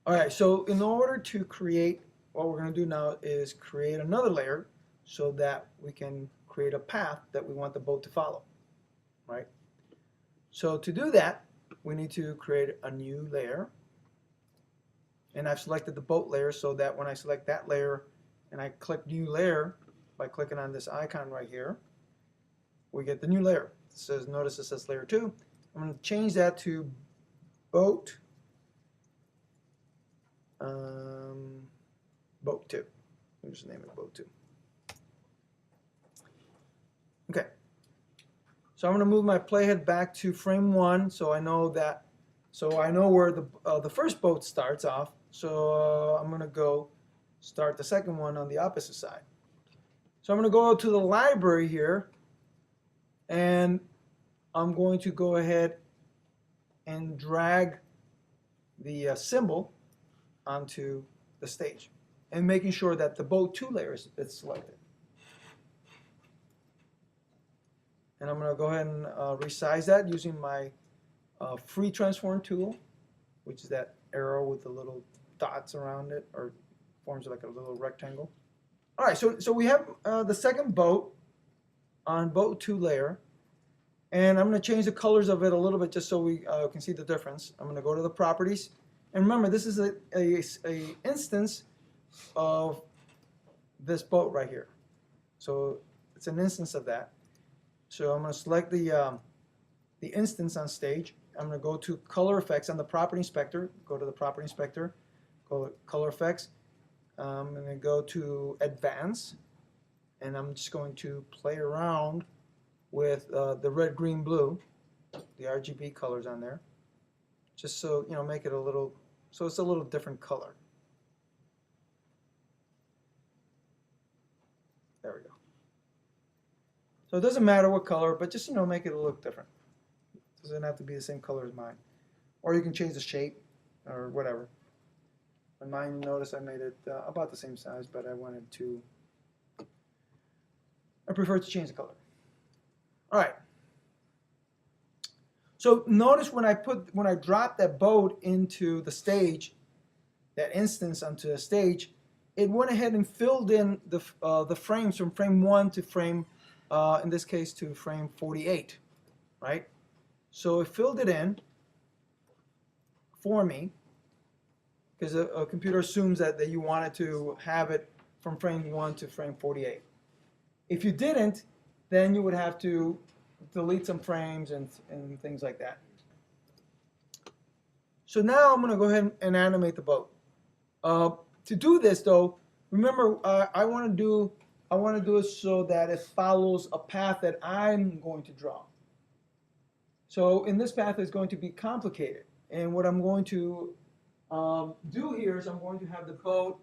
All right, so in order to create, what we're going to do now is create another layer so that we can create a path that we want the boat to follow, right? So to do that, we need to create a new layer. And I've selected the boat layer so that when I select that layer and I click new layer by clicking on this icon right here, we get the new layer. It says, notice it says layer 2. I'm going to change that to boat boat 2. We'll just name it boat 2. Okay. So I'm going to move my playhead back to frame 1 so I know where the first boat starts off. So I'm going to go start the second one on the opposite side. So I'm going to go to the library here, and I'm going to go ahead and drag the symbol onto the stage, and making sure that the boat 2 layer is selected. And I'm going to go ahead and resize that using my free transform tool, which is that arrow with the little dots around it, or forms like a little rectangle. All right, so we have the second boat on boat 2 layer, and I'm going to change the colors of it a little bit just so we can see the difference. I'm going to go to the properties, and remember this is a instance of this boat right here. So it's an instance of that. So I'm going to select the instance on stage. I'm going to go to color effects on the property inspector. Go to the property inspector, go to color effects. I'm going to go to advance, and I'm just going to play around with the red, green, blue, the RGB colors on there, just so make it a little, so it's a little different color. There we go. So it doesn't matter what color, but just make it look different. It doesn't have to be the same color as mine, or you can change the shape or whatever. On mine, notice I made it about the same size, but I prefer to change the color. All right. So notice when I dropped that boat into the stage, that instance onto the stage, it went ahead and filled in the frames from frame 1 to frame, in this case, to frame 48, right? So it filled it in for me, because a computer assumes that you wanted to have it from frame 1 to frame 48. If you didn't, then you would have to delete some frames and things like that. So now I'm going to go ahead and animate the boat. To do this, though, remember I want to do it so that it follows a path that I'm going to draw. So in this path is going to be complicated, and what I'm going to do here is I'm going to have the boat,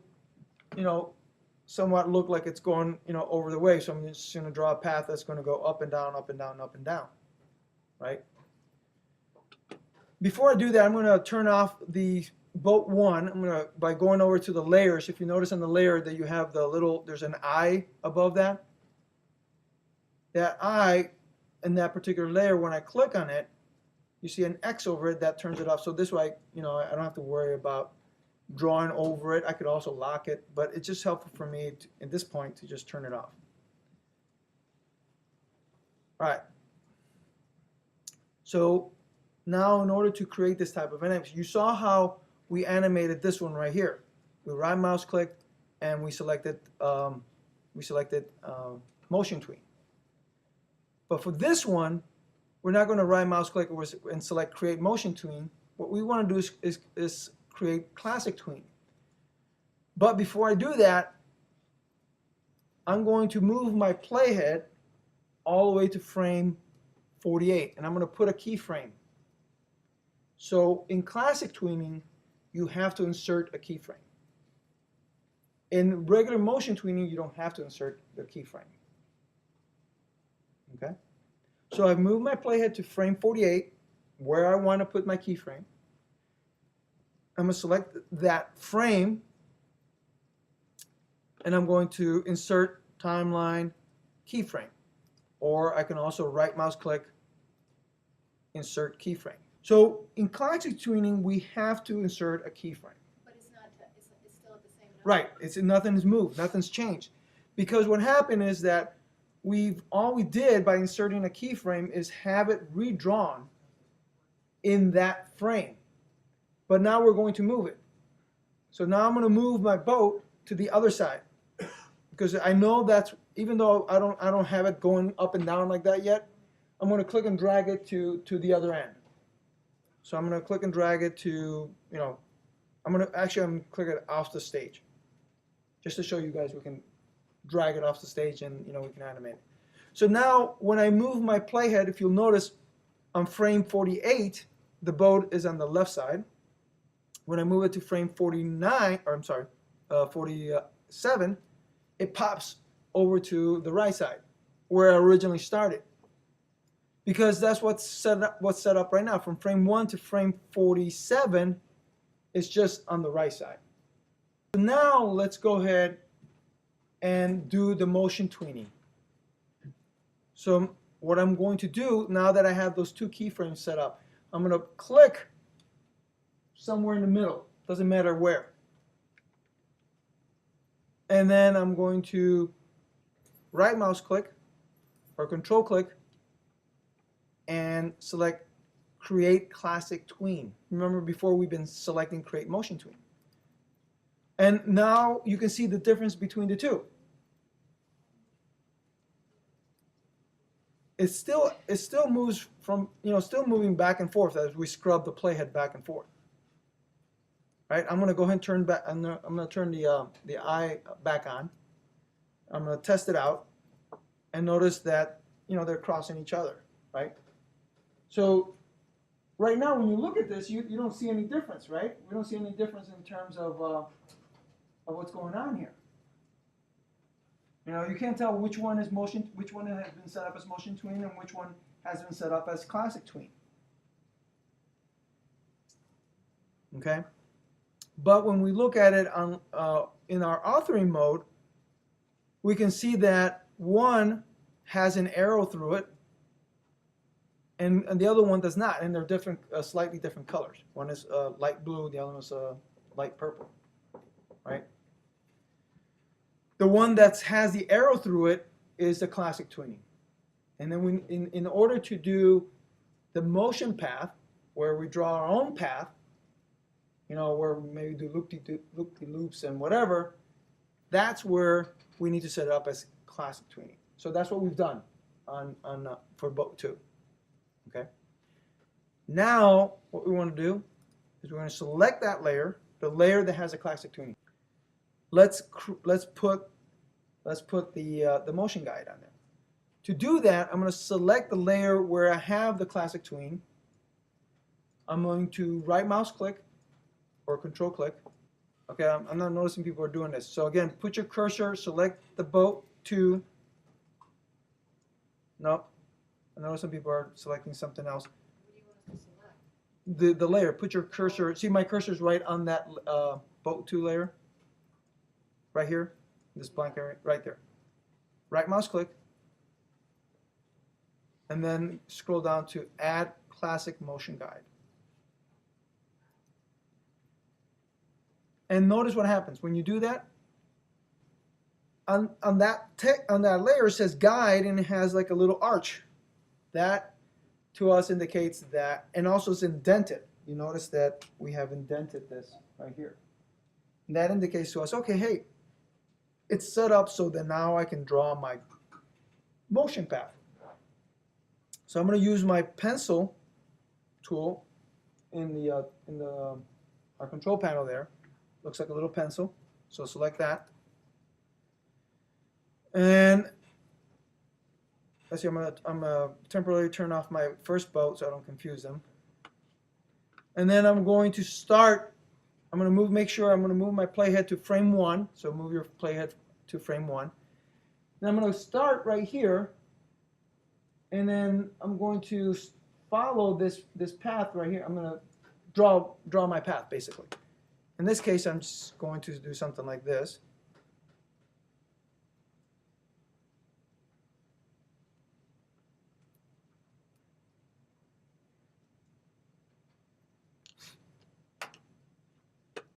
somewhat look like it's going, over the way. So I'm just going to draw a path that's going to go up and down, up and down, up and down, right? Before I do that, I'm going to turn off the boat 1. I'm going to, by going over to the layers, if you notice on the layer that you have there's an eye above that. That eye in that particular layer, when I click on it, you see an X over it that turns it off. So this way, I don't have to worry about drawing over it. I could also lock it, but it's just helpful for me at this point to just turn it off. All right. So now in order to create this type of animation, you saw how we animated this one right here. We right mouse clicked and we selected motion tween. But for this one, we're not going to right mouse click and select create motion tween. What we want to do is create classic tween. But before I do that, I'm going to move my playhead all the way to frame 48, and I'm going to put a keyframe. So in classic tweening, you have to insert a keyframe. In regular motion tweening, you don't have to insert the keyframe. Okay? So I've moved my playhead to frame 48, where I want to put my keyframe. I'm going to select that frame, and I'm going to insert timeline keyframe. Or I can also right mouse click, insert keyframe. So in classic tweening, we have to insert a keyframe. But Right. Nothing's moved. Nothing's changed. Because what happened is that all we did by inserting a keyframe is have it redrawn in that frame. But now we're going to move it. So now I'm going to move my boat to the other side, because I know that's, even though I don't have it going up and down like that yet, I'm going to click and drag it to the other end. So I'm going to click and drag it to, I'm going to click it off the stage, just to show you guys we can drag it off the stage and we can animate it. So now when I move my playhead, if you'll notice on frame 48, the boat is on the left side. When I move it to frame 47, it pops over to the right side where I originally started. Because that's what's set up right now. From frame 1 to frame 47, it's just on the right side. So now let's go ahead and do the motion tweening. So what I'm going to do, now that I have those two keyframes set up, I'm going to click somewhere in the middle, doesn't matter where. And then I'm going to right mouse click or control click and select create classic tween. Remember before we've been selecting create motion tween. And now you can see the difference between the two. It still moves from, still moving back and forth as we scrub the playhead back and forth. Right? I'm going to go ahead and turn back. I'm going to turn the eye back on. I'm going to test it out, and notice that they're crossing each other. Right? So right now, when you look at this, you don't see any difference, right? We don't see any difference in terms of what's going on here. You can't tell which one has been set up as motion tween and which one has been set up as classic tween. Okay. But when we look at it on in our authoring mode, we can see that one has an arrow through it, and the other one does not, and they're different, slightly different colors. One is light blue, the other one is light purple, right? The one that has the arrow through it is the classic tweening. And then in order to do the motion path, where we draw our own path, where we maybe do loop-de-loops and whatever, that's where we need to set it up as classic tweening. So that's what we've done for boat 2. Okay. Now what we want to do is we're going to select that layer, the layer that has a classic tweening. Let's put the motion guide on there. To do that, I'm going to select the layer where I have the classic tween. I'm going to right mouse click or control click. Okay, I'm not noticing people are doing this. So again, put your cursor, select the boat 2. Nope. I know some people are selecting something else. What do you want us to select? The layer. Put your cursor. See, my cursor's right on that boat 2 layer. Right here, this blank area, right there. Right mouse click, and then scroll down to Add Classic Motion Guide. And notice what happens when you do that. On that layer it says Guide, and it has like a little arch. That to us indicates that, and also it's indented. You notice that we have indented this right here. And that indicates to us, okay, hey, it's set up so that now I can draw my motion path. So I'm going to use my pencil tool in our control panel there. Looks like a little pencil. So select that. And let's see, I'm gonna temporarily turn off my first boat so I don't confuse them. And then I'm going to start. I'm going to make sure I'm going to move my playhead to frame 1. So move your playhead to frame 1. Then I'm going to start right here, and then I'm going to follow this path right here. I'm going to draw my path basically. In this case, I'm just going to do something like this.